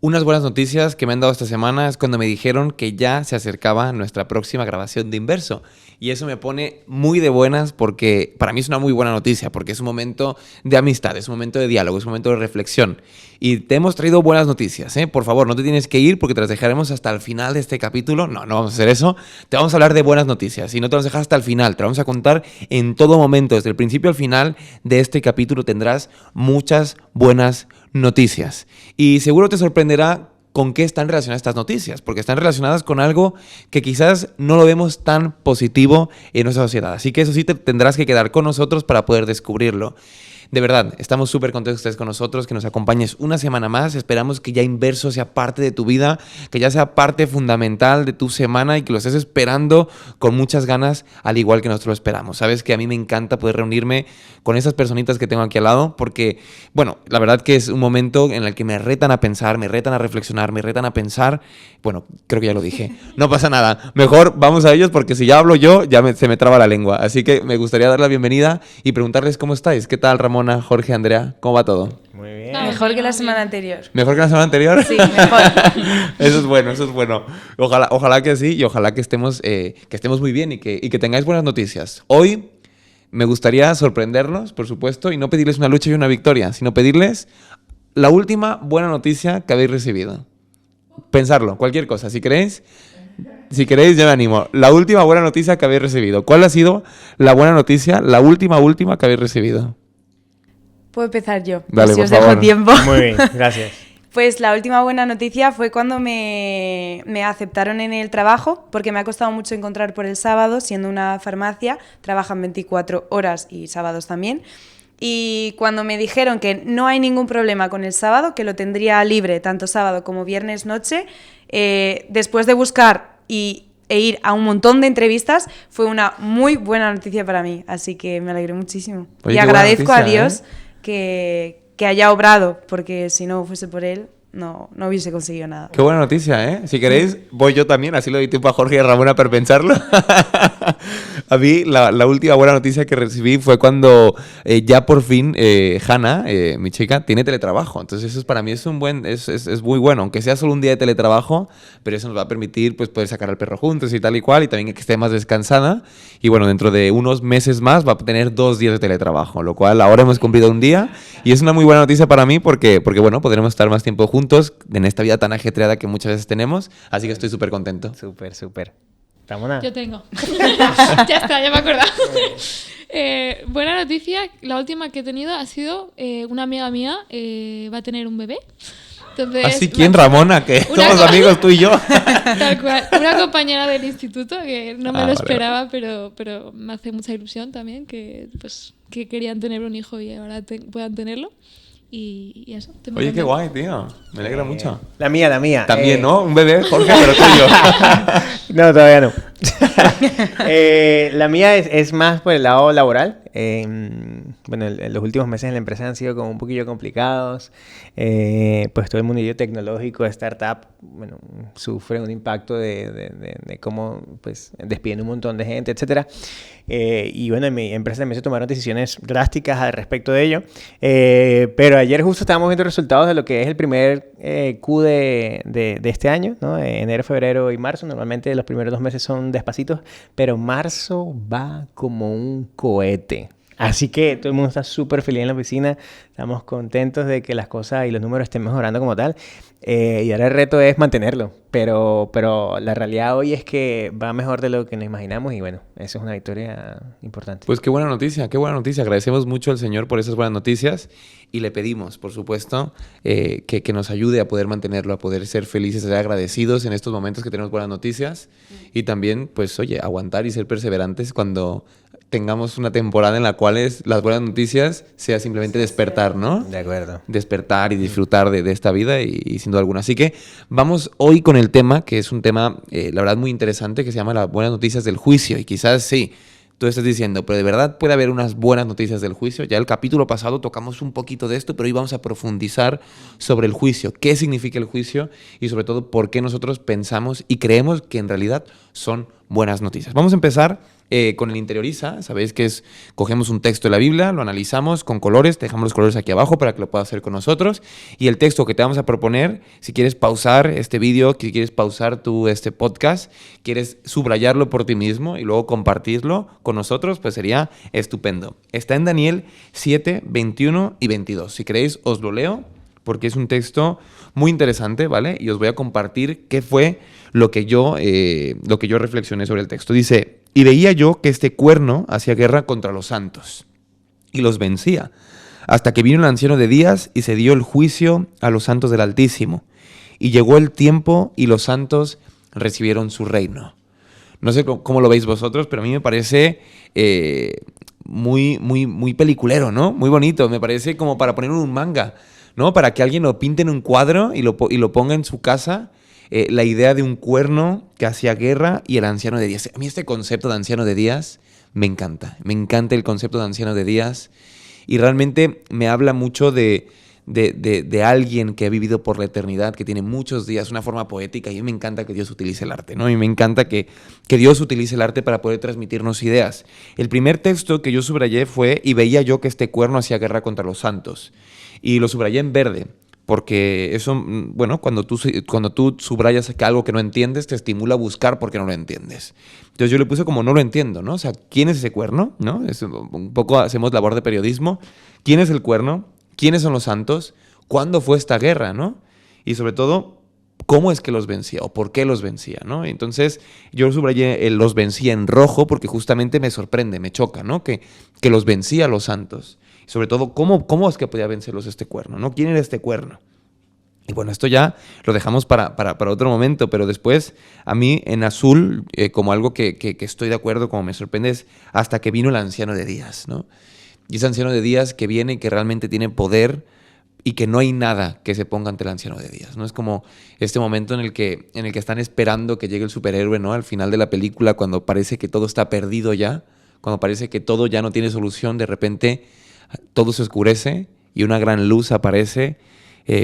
Unas buenas noticias que me han dado esta semana es cuando me dijeron que ya se acercaba nuestra próxima grabación de Inverso. Y eso me pone muy de buenas porque para mí es una muy buena noticia, porque es un momento de amistad, es un momento de diálogo, es un momento de reflexión. Y te hemos traído buenas noticias, ¿eh? Por favor, no te tienes que ir porque te las dejaremos hasta el final de este capítulo. No vamos a hacer eso. Te vamos a hablar de buenas noticias y no te vamos a dejar hasta el final. Te vamos a contar en todo momento, desde el principio al final de este capítulo tendrás muchas buenas noticias. Y seguro te sorprenderá con qué están relacionadas estas noticias, porque están relacionadas con algo que quizás no lo vemos tan positivo en nuestra sociedad. Así que eso sí te tendrás que quedar con nosotros para poder descubrirlo. De verdad, estamos súper contentos que estés con nosotros, que nos acompañes una semana más. Esperamos que ya Inverso sea parte de tu vida, que ya sea parte fundamental de tu semana y que lo estés esperando con muchas ganas, al igual que nosotros lo esperamos. Sabes que a mí me encanta poder reunirme con esas personitas que tengo aquí al lado, porque, bueno, la verdad que es un momento en el que me retan a pensar, me retan a reflexionar, me retan a pensar. Bueno, creo que ya lo dije. No pasa nada. Mejor vamos a ellos porque si ya hablo yo, se me traba la lengua. Así que me gustaría dar la bienvenida y preguntarles cómo estáis. ¿Qué tal, Ramón? Jorge, Andrea, ¿cómo va todo? Muy bien. Mejor que la semana anterior. ¿Mejor que la semana anterior? Sí, mejor. Eso es bueno, eso es bueno. Ojalá que sí y ojalá que estemos muy bien y que tengáis buenas noticias. Hoy me gustaría sorprenderlos, por supuesto, y no pedirles una lucha y una victoria, sino pedirles la última buena noticia que habéis recibido. Pensarlo, cualquier cosa, si queréis, yo me animo. La última buena noticia que habéis recibido. ¿Cuál ha sido la buena noticia, la última que habéis recibido? Puedo empezar yo, Dale, si por os favor. dejo tiempo. Muy bien, gracias. Pues la última buena noticia fue cuando me aceptaron en el trabajo, porque me ha costado mucho encontrar por el sábado, siendo una farmacia, trabajan 24 horas y sábados también. Y cuando me dijeron que no hay ningún problema con el sábado, que lo tendría libre tanto sábado como viernes noche, después de buscar e ir a un montón de entrevistas, fue una muy buena noticia para mí, así que me alegré muchísimo. Oye, y qué buena agradezco noticia, a Dios que haya obrado, porque si no fuese por él, no hubiese conseguido nada. Qué buena noticia, ¿eh? Si queréis, voy yo también, así lo doy tiempo a Jorge y a Ramona para pensarlo. A mí, la última buena noticia que recibí fue cuando ya por fin Hanna, mi chica, tiene teletrabajo. Entonces eso para mí es muy bueno, aunque sea solo un día de teletrabajo, pero eso nos va a permitir pues, poder sacar al perro juntos y tal y cual, y también que esté más descansada. Y bueno, dentro de unos meses más va a tener 2 días de teletrabajo, lo cual ahora hemos cumplido un día, y es una muy buena noticia para mí porque bueno, podremos estar más tiempo juntos en esta vida tan ajetreada que muchas veces tenemos, así que estoy súper contento. Súper. Ramona. Yo tengo. Ya está, ya me he acordado. Buena noticia, la última que he tenido ha sido una amiga mía va a tener un bebé. Entonces, ¿Así quién, Ramona? Que somos amigos tú y yo. Tal cual. Una compañera del instituto que no me lo esperaba, vale. pero me hace mucha ilusión también que querían tener un hijo y ahora puedan tenerlo. Y eso. Oye, qué guay, tío. Me alegra mucho. La mía. También, ¿no? Un bebé, Jorge, pero tuyo. No, todavía no. La mía es más por el lado laboral. Bueno, los últimos meses en la empresa han sido como un poquillo complicados. Pues todo el mundillo tecnológico, startup, bueno, sufre un impacto de cómo pues despiden un montón de gente, etcétera. Y bueno, en mi empresa también se tomaron decisiones drásticas al respecto de ello. Pero ayer justo estábamos viendo resultados de lo que es el primer Q de este año, ¿no? Enero, febrero y marzo. Normalmente los primeros 2 meses son despacitos, pero marzo va como un cohete. Así que todo el mundo está súper feliz en la oficina, estamos contentos de que las cosas y los números estén mejorando como tal, y ahora el reto es mantenerlo, pero la realidad hoy es que va mejor de lo que nos imaginamos y bueno, eso es una victoria importante. Pues qué buena noticia, agradecemos mucho al Señor por esas buenas noticias y le pedimos, por supuesto, que nos ayude a poder mantenerlo, a poder ser felices, a ser agradecidos en estos momentos que tenemos buenas noticias y también, pues oye, aguantar y ser perseverantes cuando tengamos una temporada en la cual las buenas noticias sea simplemente despertar, ¿no? De acuerdo. Despertar y disfrutar de esta vida y sin duda alguna. Así que vamos hoy con el tema, que es un tema, la verdad, muy interesante, que se llama las buenas noticias del juicio. Y quizás sí, tú estás diciendo, pero de verdad puede haber unas buenas noticias del juicio. Ya el capítulo pasado tocamos un poquito de esto, pero hoy vamos a profundizar sobre el juicio, qué significa el juicio y sobre todo por qué nosotros pensamos y creemos que en realidad son buenas noticias. Vamos a empezar con el interioriza. Sabéis que cogemos un texto de la Biblia, lo analizamos con colores, te dejamos los colores aquí abajo para que lo puedas hacer con nosotros. Y el texto que te vamos a proponer, si quieres pausar este vídeo, si quieres pausar este podcast, quieres subrayarlo por ti mismo y luego compartirlo con nosotros, pues sería estupendo. Está en Daniel 7, 21 y 22. Si queréis, os lo leo porque es un texto muy interesante, ¿vale? Y os voy a compartir qué fue lo que yo reflexioné sobre el texto. Dice: y veía yo que este cuerno hacía guerra contra los santos y los vencía, hasta que vino el anciano de días y se dio el juicio a los santos del Altísimo. Y llegó el tiempo y los santos recibieron su reino. No sé cómo lo veis vosotros, pero a mí me parece muy peliculero, ¿no? Muy bonito, me parece como para poner un manga, ¿no? Para que alguien lo pinte en un cuadro y lo ponga en su casa. La idea de un cuerno que hacía guerra y el anciano de días. A mí este concepto de anciano de días me encanta. Me encanta el concepto de anciano de días y realmente me habla mucho de alguien que ha vivido por la eternidad, que tiene muchos días, una forma poética, y a mí me encanta que Dios utilice el arte, ¿no? Y me encanta que Dios utilice el arte para poder transmitirnos ideas. El primer texto que yo subrayé fue: y veía yo que este cuerno hacía guerra contra los santos. Y lo subrayé en verde. Porque eso, bueno, cuando tú subrayas algo que no entiendes, te estimula a buscar porque no lo entiendes. Entonces yo le puse como no lo entiendo, ¿no? O sea, ¿quién es ese cuerno? ¿No? Un poco hacemos labor de periodismo. ¿Quién es el cuerno? ¿Quiénes son los santos? ¿Cuándo fue esta guerra, no? Y sobre todo, ¿cómo es que los vencía o por qué los vencía, no? Entonces yo subrayé los vencía en rojo porque justamente me sorprende, me choca, ¿no? Que los vencía a los santos. Y sobre todo, ¿cómo es que podía vencerlos este cuerno, ¿no? ¿Quién era este cuerno? Y bueno, esto ya lo dejamos para otro momento, pero después a mí en azul, como algo que estoy de acuerdo, como me sorprende, es hasta que vino el anciano de días, ¿no? Y ese anciano de días que viene y que realmente tiene poder y que no hay nada que se ponga ante el anciano de días, ¿no? Es como este momento en el que están esperando que llegue el superhéroe, ¿no? Al final de la película, cuando parece que todo está perdido ya, cuando parece que todo ya no tiene solución, de repente todo se oscurece y una gran luz aparece,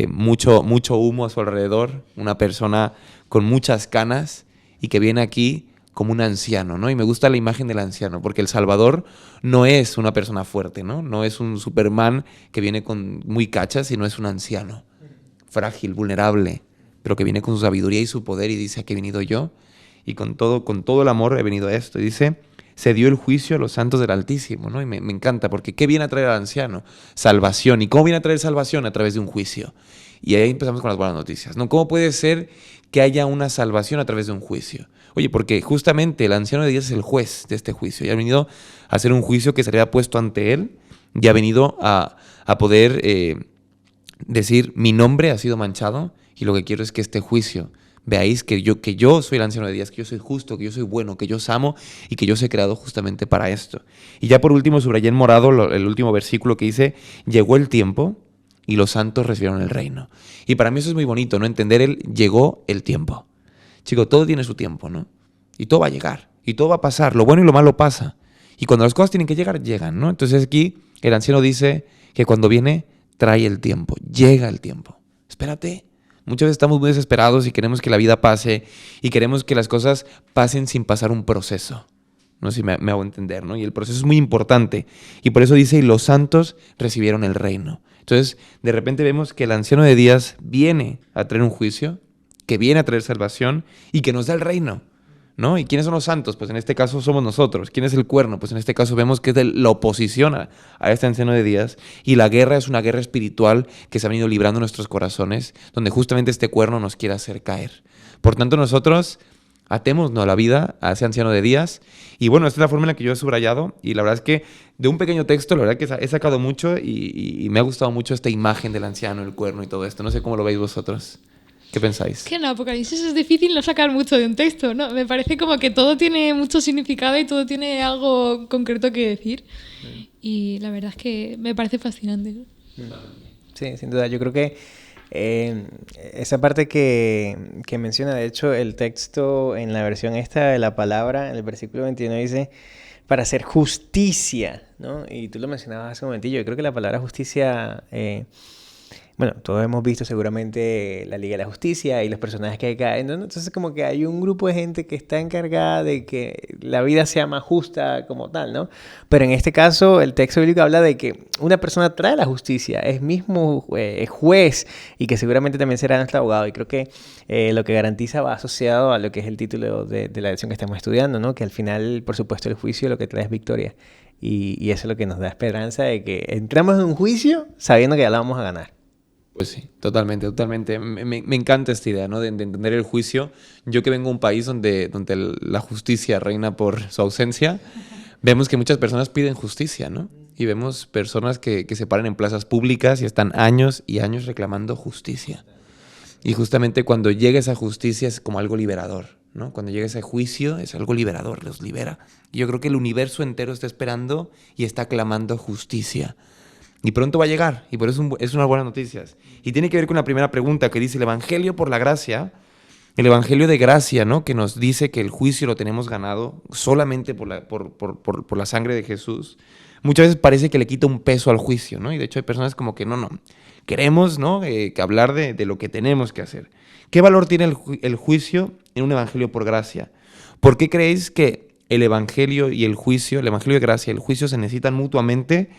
mucho humo a su alrededor, una persona con muchas canas y que viene aquí como un anciano, ¿no? Y me gusta la imagen del anciano, porque el Salvador no es una persona fuerte, ¿no? No es un Superman que viene con muy cachas, sino es un anciano, frágil, vulnerable, pero que viene con su sabiduría y su poder y dice: aquí he venido yo y con todo el amor he venido a esto. Y dice: se dio el juicio a los santos del Altísimo, ¿no? Y me encanta, porque ¿qué viene a traer al anciano? Salvación. ¿Y cómo viene a traer salvación? A través de un juicio. Y ahí empezamos con las buenas noticias, ¿no? ¿Cómo puede ser que haya una salvación a través de un juicio? Oye, porque justamente el anciano de días es el juez de este juicio y ha venido a hacer un juicio que se le ha puesto ante él y ha venido a poder decir: mi nombre ha sido manchado y lo que quiero es que este juicio veáis que yo soy el anciano de días, que yo soy justo, que yo soy bueno, que yo os amo y que yo os he creado justamente para esto. Y ya por último subrayé en morado el último versículo que dice: llegó el tiempo y los santos recibieron el reino. Y para mí eso es muy bonito, ¿no? Entender llegó el tiempo. Chico, todo tiene su tiempo, ¿no? Y todo va a llegar, y todo va a pasar, lo bueno y lo malo pasa. Y cuando las cosas tienen que llegar, llegan, ¿no? Entonces aquí el anciano dice que cuando viene, trae el tiempo, llega el tiempo. Espérate. Muchas veces estamos muy desesperados y queremos que la vida pase y queremos que las cosas pasen sin pasar un proceso. No sé si me hago entender, ¿no? Y el proceso es muy importante. Y por eso dice: y los santos recibieron el reino. Entonces, de repente vemos que el anciano de días viene a traer un juicio, que viene a traer salvación y que nos da el reino, ¿no? ¿Y quiénes son los santos? Pues en este caso somos nosotros. ¿Quién es el cuerno? Pues en este caso vemos que es de la oposición a este anciano de días. Y la guerra es una guerra espiritual que se ha venido librando en nuestros corazones, donde justamente este cuerno nos quiere hacer caer. Por tanto, nosotros atémonos a la vida, a ese anciano de días. Y bueno, esta es la forma en la que yo he subrayado. Y la verdad es que de un pequeño texto, la verdad que he sacado mucho y me ha gustado mucho esta imagen del anciano, el cuerno y todo esto. No sé cómo lo veis vosotros. ¿Qué pensáis? Que en Apocalipsis es difícil no sacar mucho de un texto, ¿no? Me parece como que todo tiene mucho significado y todo tiene algo concreto que decir. Y la verdad es que me parece fascinante, ¿no? Sí, sin duda. Yo creo que esa parte que menciona, de hecho, el texto en la versión esta de la palabra, en el versículo 21 dice: para hacer justicia, ¿no? Y tú lo mencionabas hace un momentillo. Yo creo que la palabra justicia bueno, todos hemos visto seguramente la Liga de la Justicia y los personajes que hay acá. Entonces como que hay un grupo de gente que está encargada de que la vida sea más justa como tal, ¿no? Pero en este caso el texto bíblico habla de que una persona trae la justicia, es mismo juez y que seguramente también será nuestro abogado. Y creo que lo que garantiza va asociado a lo que es el título de la lección que estamos estudiando, ¿no? Que al final, por supuesto, el juicio lo que trae es victoria. Y eso es lo que nos da esperanza de que entramos en un juicio sabiendo que ya la vamos a ganar. Pues sí, totalmente, totalmente. Me encanta esta idea, ¿no? De entender el juicio. Yo que vengo de un país donde la justicia reina por su ausencia, vemos que muchas personas piden justicia, ¿no? Y vemos personas que se paran en plazas públicas y están años y años reclamando justicia. Y justamente cuando llega esa justicia es como algo liberador, ¿no? Cuando llega ese juicio es algo liberador, los libera. Y yo creo que el universo entero está esperando y está clamando justicia. Y pronto va a llegar, y por eso es una buena noticia. Y tiene que ver con la primera pregunta que dice el Evangelio por la gracia, el Evangelio de gracia, ¿no? Que nos dice que el juicio lo tenemos ganado solamente por la sangre de Jesús. Muchas veces parece que le quita un peso al juicio, ¿no? Y de hecho hay personas como que no, queremos, ¿no? Que hablar de lo que tenemos que hacer. ¿Qué valor tiene el juicio en un Evangelio por gracia? ¿Por qué creéis que el Evangelio y el juicio, el Evangelio de gracia y el juicio se necesitan mutuamente?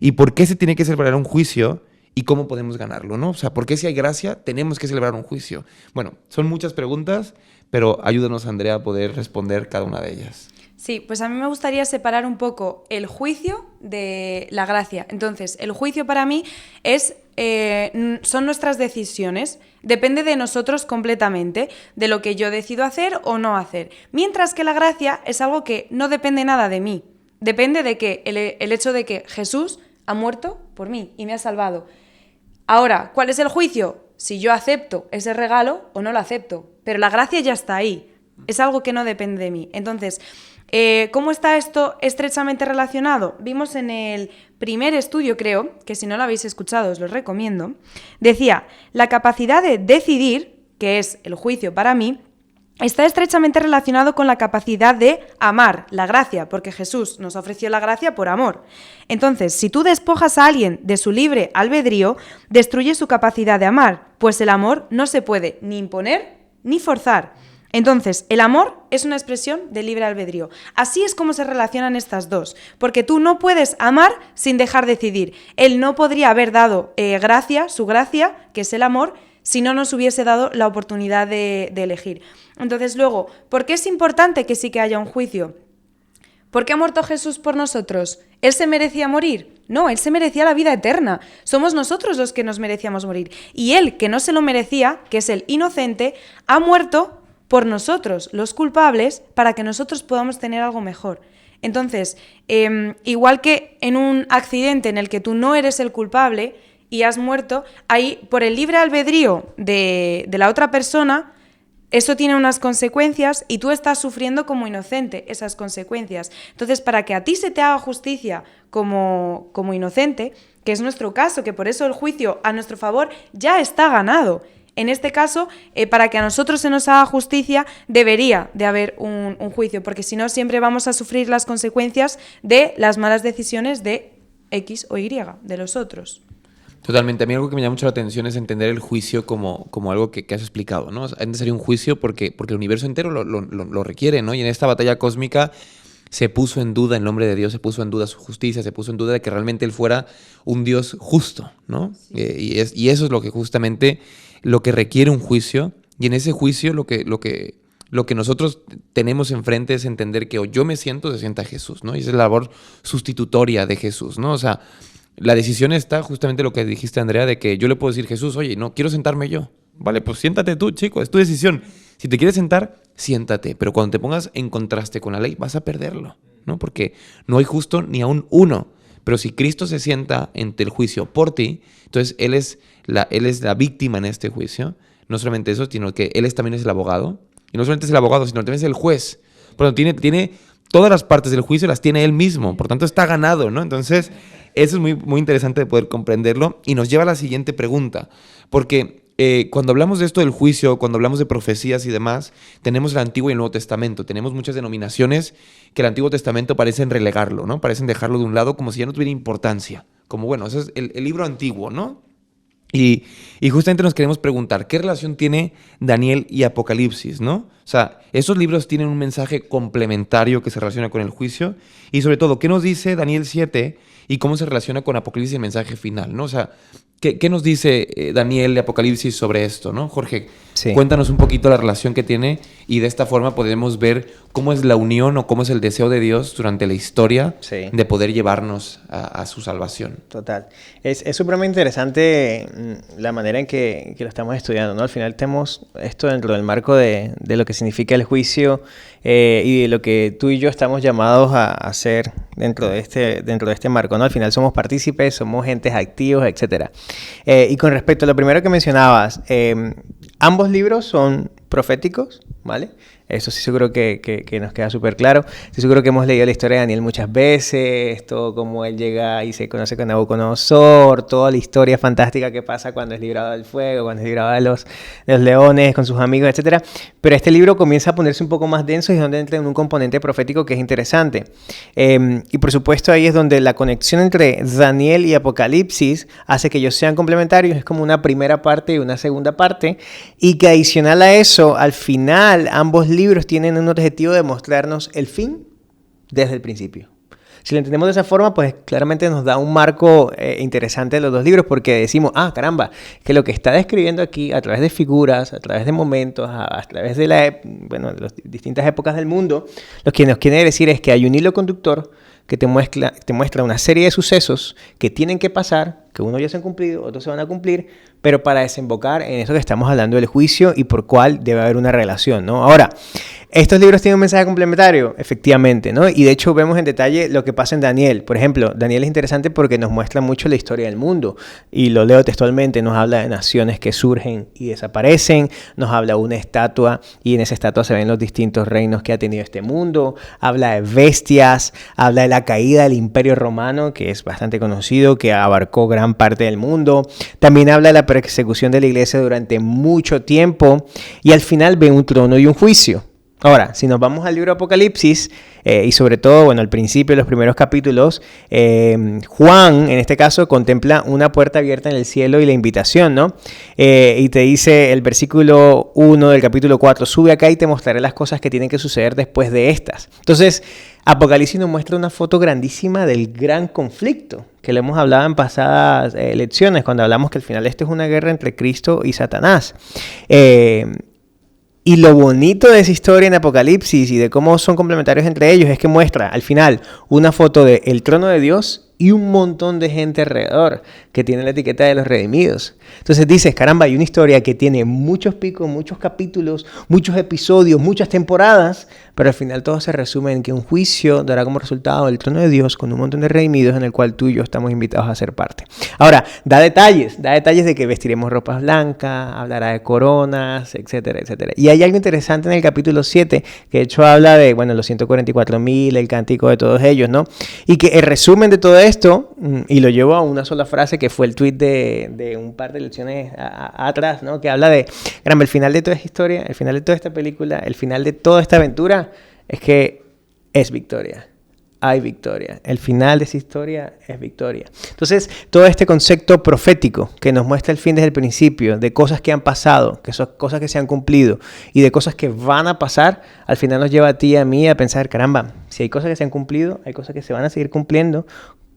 ¿Y por qué se tiene que celebrar un juicio? ¿Y cómo podemos ganarlo, no? O sea, ¿por qué si hay gracia tenemos que celebrar un juicio? Bueno, son muchas preguntas, pero ayúdanos, Andrea, a poder responder cada una de ellas. Sí, pues a mí me gustaría separar un poco el juicio de la gracia. Entonces, el juicio para mí son nuestras decisiones. Depende de nosotros completamente, de lo que yo decido hacer o no hacer. Mientras que la gracia es algo que no depende nada de mí. Depende de que el hecho de que Jesús ha muerto por mí y me ha salvado. Ahora, ¿cuál es el juicio? Si yo acepto ese regalo o no lo acepto. Pero la gracia ya está ahí. Es algo que no depende de mí. Entonces, ¿cómo está esto estrechamente relacionado? Vimos en el primer estudio, creo, que si no lo habéis escuchado os lo recomiendo, decía, la capacidad de decidir, que es el juicio para mí, está estrechamente relacionado con la capacidad de amar, la gracia, porque Jesús nos ofreció la gracia por amor. Entonces, si tú despojas a alguien de su libre albedrío, destruye su capacidad de amar, pues el amor no se puede ni imponer ni forzar. Entonces, el amor es una expresión de libre albedrío. Así es como se relacionan estas dos, porque tú no puedes amar sin dejar decidir. Él no podría haber dado gracia, su gracia, que es el amor, si no nos hubiese dado la oportunidad de elegir. Entonces, luego, ¿por qué es importante que sí que haya un juicio? ¿Por qué ha muerto Jesús por nosotros? ¿Él se merecía morir? No, Él se merecía la vida eterna. Somos nosotros los que nos merecíamos morir. Y Él, que no se lo merecía, que es el inocente, ha muerto por nosotros, los culpables, para que nosotros podamos tener algo mejor. Entonces, igual que en un accidente en el que tú no eres el culpable y has muerto, ahí por el libre albedrío de la otra persona, eso tiene unas consecuencias y tú estás sufriendo como inocente esas consecuencias. Entonces, para que a ti se te haga justicia como inocente, que es nuestro caso, que por eso el juicio a nuestro favor ya está ganado. En este caso, para que a nosotros se nos haga justicia, debería de haber un juicio, porque si no, siempre vamos a sufrir las consecuencias de las malas decisiones de X o Y, de los otros. Totalmente. A mí algo que me llama mucho la atención es entender el juicio como algo que has explicado, ¿no? Es necesario un juicio porque el universo entero lo requiere, ¿no? Y en esta batalla cósmica se puso en duda el nombre de Dios, se puso en duda su justicia, se puso en duda de que realmente Él fuera un Dios justo, ¿no? Sí. Y eso es lo que justamente lo que requiere un juicio. Y en ese juicio lo que nosotros tenemos enfrente es entender que o yo me siento, se sienta Jesús, ¿no? Y esa es la labor sustitutoria de Jesús, ¿no? O sea, la decisión está justamente lo que dijiste, Andrea, de que yo le puedo decir, Jesús, oye, no, quiero sentarme yo. Vale, pues siéntate tú, chico, es tu decisión. Si te quieres sentar, siéntate. Pero cuando te pongas en contraste con la ley, vas a perderlo, ¿no? Porque no hay justo ni aún uno. Pero si Cristo se sienta ante el juicio por ti, entonces Él es la víctima en este juicio. No solamente eso, sino que Él también es el abogado. Y no solamente es el abogado, sino también es el juez. Por lo tanto, tiene todas las partes del juicio, las tiene Él mismo. Por tanto, está ganado, ¿no? Entonces, eso es muy, muy interesante de poder comprenderlo. Y nos lleva a la siguiente pregunta. Porque cuando hablamos de esto del juicio, cuando hablamos de profecías y demás, tenemos el Antiguo y el Nuevo Testamento. Tenemos muchas denominaciones que el Antiguo Testamento parecen relegarlo, ¿no? Parecen dejarlo de un lado como si ya no tuviera importancia. Como, bueno, ese es el libro antiguo, ¿no? Y justamente nos queremos preguntar, ¿qué relación tiene Daniel y Apocalipsis, no? O sea, esos libros tienen un mensaje complementario que se relaciona con el juicio. Y sobre todo, ¿qué nos dice Daniel 7 y cómo se relaciona con Apocalipsis y el mensaje final, ¿no? O sea, ¿qué nos dice Daniel de Apocalipsis sobre esto, no? Jorge, Sí. cuéntanos un poquito la relación que tiene y de esta forma podemos ver cómo es la unión o cómo es el deseo de Dios durante la historia Sí. de poder llevarnos a su salvación. Total. Es supremamente interesante la manera en que lo estamos estudiando, ¿no? Al final tenemos esto dentro del marco de lo que significa el juicio y de lo que tú y yo estamos llamados a hacer dentro de este marco, ¿no? Al final somos partícipes, somos entes activos, etc. Y con respecto a lo primero que mencionabas, ambos libros son proféticos, ¿vale? Eso sí seguro que nos queda súper claro. Sí seguro que hemos leído la historia de Daniel muchas veces, todo cómo él llega y se conoce con Nabucodonosor, toda la historia fantástica que pasa cuando es librado del fuego, cuando es librado de los leones con sus amigos, etc. Pero este libro comienza a ponerse un poco más denso y es donde entra en un componente profético que es interesante. Y por supuesto ahí es donde la conexión entre Daniel y Apocalipsis hace que ellos sean complementarios, es como una primera parte y una segunda parte, y que adicional a eso, al final ambos libros tienen un objetivo de mostrarnos el fin desde el principio. Si lo entendemos de esa forma, pues claramente nos da un marco interesante de los dos libros, porque decimos, caramba, que lo que está describiendo aquí a través de figuras, a través de momentos, a través de las distintas épocas del mundo, lo que nos quiere decir es que hay un hilo conductor que te muestra una serie de sucesos que tienen que pasar, que unos ya se han cumplido, otros se van a cumplir, pero para desembocar en eso que estamos hablando del juicio y por cuál debe haber una relación, ¿no? Ahora, ¿estos libros tienen un mensaje complementario? Efectivamente, ¿no? Y de hecho vemos en detalle lo que pasa en Daniel. Por ejemplo, Daniel es interesante porque nos muestra mucho la historia del mundo. Y lo leo textualmente, nos habla de naciones que surgen y desaparecen, nos habla de una estatua y en esa estatua se ven los distintos reinos que ha tenido este mundo, habla de bestias, habla de la caída del Imperio Romano, que es bastante conocido, que abarcó gran parte del mundo. También habla de la persecución de la iglesia durante mucho tiempo y al final ve un trono y un juicio. Ahora, si nos vamos al libro Apocalipsis, y sobre todo, al principio de los primeros capítulos, Juan, en este caso, contempla una puerta abierta en el cielo y la invitación, ¿no? Y te dice el versículo 1 del capítulo 4, sube acá y te mostraré las cosas que tienen que suceder después de estas. Entonces, Apocalipsis nos muestra una foto grandísima del gran conflicto, que lo hemos hablado en pasadas lecciones, cuando hablamos que al final esto es una guerra entre Cristo y Satanás. Y lo bonito de esa historia en Apocalipsis y de cómo son complementarios entre ellos es que muestra al final una foto del trono de Dios y un montón de gente alrededor que tiene la etiqueta de los redimidos. Entonces dices, caramba, hay una historia que tiene muchos picos, muchos capítulos, muchos episodios, muchas temporadas, pero al final todo se resume en que un juicio dará como resultado el trono de Dios con un montón de redimidos en el cual tú y yo estamos invitados a ser parte. Ahora, da detalles de que vestiremos ropas blancas, hablará de coronas, etcétera, etcétera. Y hay algo interesante en el capítulo 7, que de hecho habla de, los 144,000, el cántico de todos ellos, ¿no? Y que el resumen de todo esto, y lo llevo a una sola frase que fue el tweet de un par de lecciones atrás, ¿no? Que habla de, caramba, el final de toda esta historia, el final de toda esta película, el final de toda esta aventura es que es victoria. Hay victoria. El final de esa historia es victoria. Entonces, todo este concepto profético que nos muestra el fin desde el principio, de cosas que han pasado, que son cosas que se han cumplido y de cosas que van a pasar, al final nos lleva a ti y a mí a pensar, caramba, si hay cosas que se han cumplido, hay cosas que se van a seguir cumpliendo,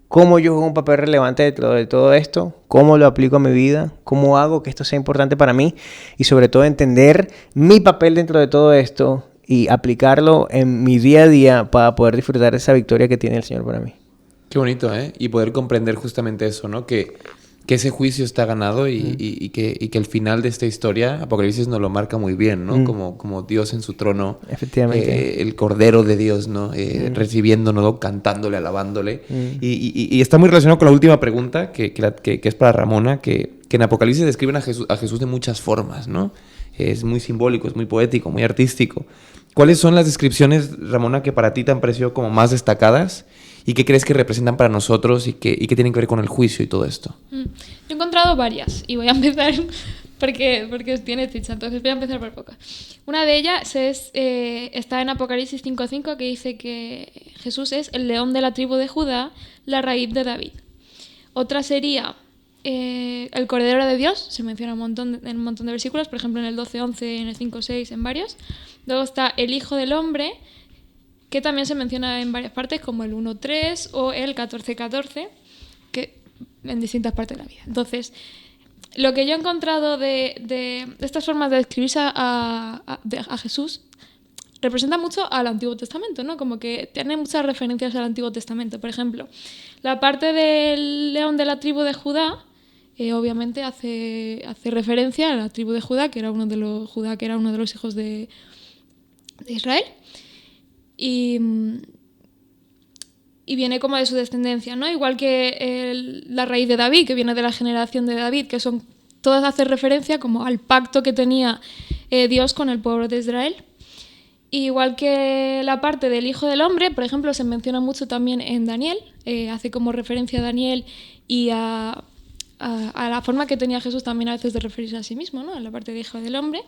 ¿cómo yo juego un papel relevante dentro de todo esto? ¿Cómo lo aplico a mi vida? ¿Cómo hago que esto sea importante para mí? Y sobre todo entender mi papel dentro de todo esto y aplicarlo en mi día a día para poder disfrutar de esa victoria que tiene el Señor para mí. Qué bonito, ¿eh? Y poder comprender justamente eso, ¿no? Que ese juicio está ganado y que el final de esta historia, Apocalipsis nos lo marca muy bien, ¿no? Como Dios en su trono. Efectivamente. El Cordero de Dios, ¿no? Recibiéndolo, cantándole, alabándole. Y está muy relacionado con la última pregunta, que es para Ramona, que en Apocalipsis describen a Jesús de muchas formas, ¿no? Es muy simbólico, es muy poético, muy artístico. ¿Cuáles son las descripciones, Ramona, que para ti te han parecido como más destacadas y qué crees que representan para nosotros y que tienen que ver con el juicio y todo esto? Yo he encontrado varias y voy a empezar porque tiene ficha, entonces voy a empezar por pocas. Una de ellas está en Apocalipsis 5:5, que dice que Jesús es el león de la tribu de Judá, la raíz de David. Otra sería el Cordero de Dios, se menciona en un montón de versículos, por ejemplo en el 12:11, en el 5:6, en varios. Luego está el Hijo del Hombre, que también se menciona en varias partes, como el 1:3 o el 14:14, que en distintas partes de la vida. Entonces, lo que yo he encontrado de estas formas de describirse a Jesús representa mucho al Antiguo Testamento, ¿no? Como que tiene muchas referencias al Antiguo Testamento. Por ejemplo, la parte del león de la tribu de Judá, obviamente hace referencia a la tribu de Judá, que era uno de los hijos de Israel. Y viene como de su descendencia, ¿no? Igual que la raíz de David, que viene de la generación de David, que son todas hacen referencia como al pacto que tenía Dios con el pueblo de Israel. Igual que la parte del Hijo del Hombre, por ejemplo, se menciona mucho también en Daniel, hace como referencia a Daniel y a la forma que tenía Jesús también a veces de referirse a sí mismo, ¿no? En la parte de Hijo del Hombre.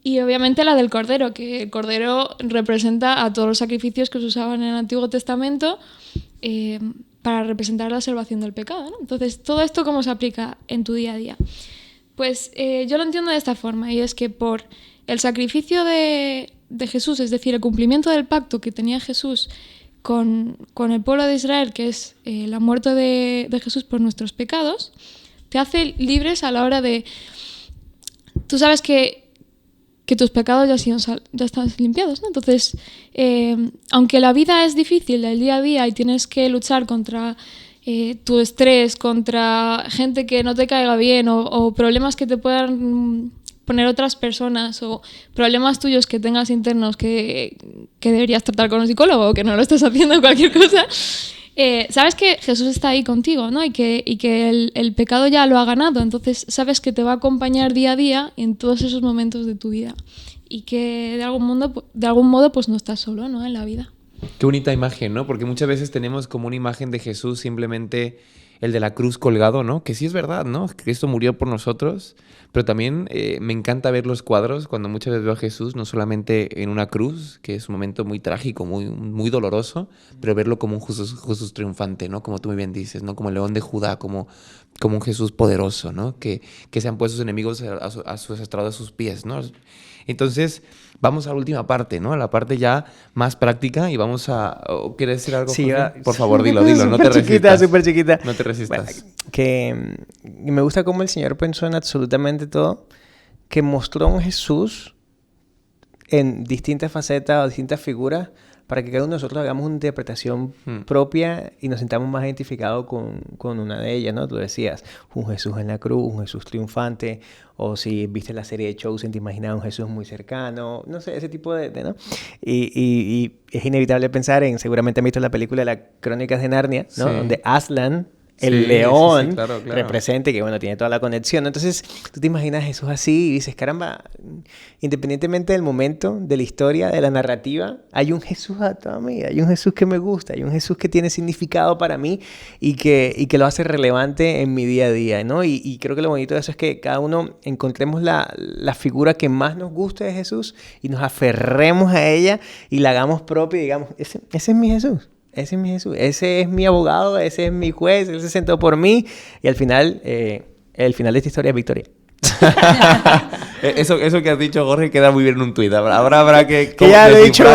Y obviamente la del Cordero, que el Cordero representa a todos los sacrificios que se usaban en el Antiguo Testamento para representar la salvación del pecado, ¿no? Entonces, ¿todo esto cómo se aplica en tu día a día? Pues yo lo entiendo de esta forma, y es que por el sacrificio de Jesús, es decir, el cumplimiento del pacto que tenía Jesús con el pueblo de Israel, que es la muerte de Jesús por nuestros pecados, te hace libres a la hora de... Tú sabes que tus pecados ya están limpiados, ¿no? Entonces, aunque la vida es difícil del día a día y tienes que luchar contra tu estrés, contra gente que no te caiga bien o problemas que te puedan poner otras personas o problemas tuyos que tengas internos que deberías tratar con un psicólogo o que no lo estás haciendo, cualquier cosa, sabes que Jesús está ahí contigo, ¿no? Y que el pecado ya lo ha ganado, entonces sabes que te va a acompañar día a día en todos esos momentos de tu vida y que de algún modo pues no estás solo, ¿no? En la vida. Qué bonita imagen, ¿no? Porque muchas veces tenemos como una imagen de Jesús simplemente el de la cruz colgado, ¿no? Que sí es verdad, ¿no? Cristo murió por nosotros, pero también me encanta ver los cuadros cuando muchas veces veo a Jesús, no solamente en una cruz, que es un momento muy trágico, muy, muy doloroso, pero verlo como un Jesús triunfante, ¿no? Como tú muy bien dices, ¿no? Como el león de Judá, como un Jesús poderoso, ¿no? Que se han puesto sus enemigos a sus estrados, a sus pies, ¿no? Entonces, vamos a la última parte, ¿no? A la parte ya más práctica y vamos a... ¿Quieres decir algo? Sí, por favor, dilo, no te resistas. Súper chiquita. No te resistas. Bueno, que me gusta cómo el Señor pensó en absolutamente todo, que mostró a un Jesús en distintas facetas o distintas figuras para que cada uno de nosotros hagamos una interpretación propia y nos sintamos más identificados con una de ellas, ¿no? Tú decías, un Jesús en la cruz, un Jesús triunfante, o si viste la serie de Chosen, te imaginabas un Jesús muy cercano, no sé, ese tipo de ¿no? Y es inevitable pensar en, seguramente han visto la película de las Crónicas de Narnia, ¿no? Sí. Donde Aslan, el león, claro. Represente, que bueno, tiene toda la conexión. Entonces, tú te imaginas a Jesús así y dices, caramba, independientemente del momento, de la historia, de la narrativa, hay un Jesús a toda mi vida, hay un Jesús que me gusta, hay un Jesús que tiene significado para mí y que lo hace relevante en mi día a día, ¿no? Y creo que lo bonito de eso es que cada uno encontremos la figura que más nos guste de Jesús y nos aferremos a ella y la hagamos propia y digamos, ese es mi Jesús. Ese es mi Jesús, ese es mi abogado, ese es mi juez, él se sentó por mí y al final, el final de esta historia es victoria. Eso que has dicho, Jorge, queda muy bien en un tuit. Habrá que ya he dicho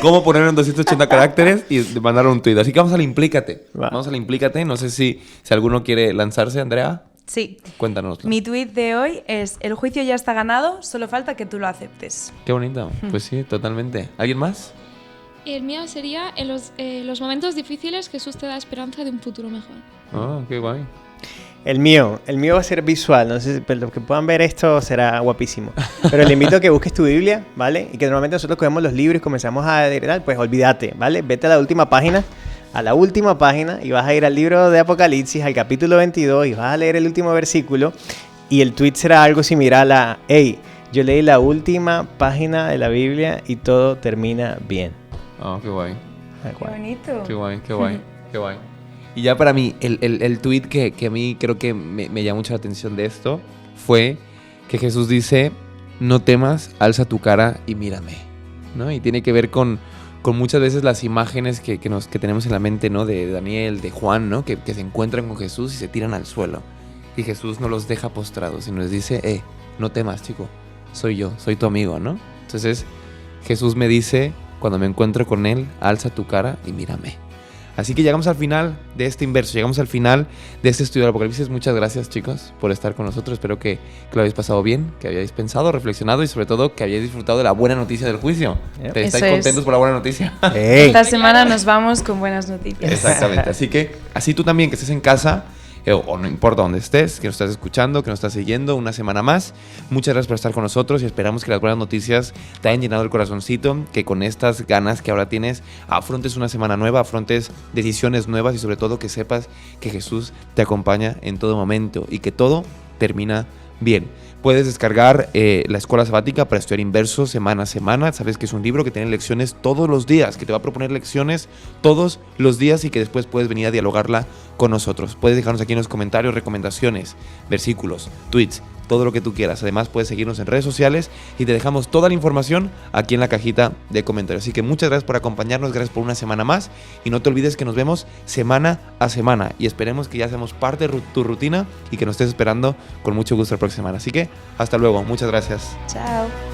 cómo ponerlo en 280 caracteres y mandar un tuit. Así que vamos a la implícate. Vamos a la implícate. No sé si alguno quiere lanzarse, Andrea. Sí. Cuéntanoslo. Mi tuit de hoy es: el juicio ya está ganado, solo falta que tú lo aceptes. Qué bonito. Pues sí, totalmente. ¿Alguien más? El mío sería, en los momentos difíciles, Jesús te da esperanza de un futuro mejor. Oh, qué guay. El mío va a ser visual, no sé, pero los que puedan ver esto será guapísimo. Pero le invito a que busques tu Biblia, ¿vale? Y que normalmente nosotros cogemos los libros y comenzamos a leer, pues olvídate, ¿vale? Vete a la última página y vas a ir al libro de Apocalipsis, al capítulo 22, y vas a leer el último versículo, y el tweet será algo similar a, hey, yo leí la última página de la Biblia y todo termina bien. Oh, qué guay. Qué bonito. Qué guay. Y ya para mí, el tweet que a mí creo que me llama mucho la atención de esto fue que Jesús dice, no temas, alza tu cara y mírame, ¿no? Y tiene que ver con con muchas veces las imágenes que tenemos en la mente, ¿no? De Daniel, de Juan, ¿no? Que se encuentran con Jesús y se tiran al suelo. Y Jesús no los deja postrados, sino les dice, no temas, chico, soy yo, soy tu amigo, ¿no? Entonces Jesús me dice, cuando me encuentro con Él, alza tu cara y mírame. Así que llegamos al final de este Inverso, llegamos al final de este estudio del Apocalipsis. Muchas gracias, chicos, por estar con nosotros. Espero que lo hayáis pasado bien, que hayáis pensado, reflexionado y sobre todo que hayáis disfrutado de la buena noticia del juicio. ¿Estáis contentos por la buena noticia? Esta semana nos vamos con buenas noticias. Exactamente, así que así tú también que estés en casa, o no importa dónde estés, que nos estás escuchando, que nos estás siguiendo una semana más. Muchas gracias por estar con nosotros y esperamos que las buenas noticias te hayan llenado el corazoncito, que con estas ganas que ahora tienes afrontes una semana nueva, afrontes decisiones nuevas y sobre todo que sepas que Jesús te acompaña en todo momento y que todo termina bien. Puedes descargar la Escuela Sabática para estudiar Inverso semana a semana. Sabes que es un libro que tiene lecciones todos los días, que te va a proponer lecciones todos los días y que después puedes venir a dialogarla con nosotros. Puedes dejarnos aquí en los comentarios recomendaciones, versículos, tweets, todo lo que tú quieras. Además puedes seguirnos en redes sociales y te dejamos toda la información aquí en la cajita de comentarios. Así que muchas gracias por acompañarnos, gracias por una semana más y no te olvides que nos vemos semana a semana y esperemos que ya seamos parte de tu rutina y que nos estés esperando con mucho gusto la próxima semana. Así que hasta luego, muchas gracias. Chao.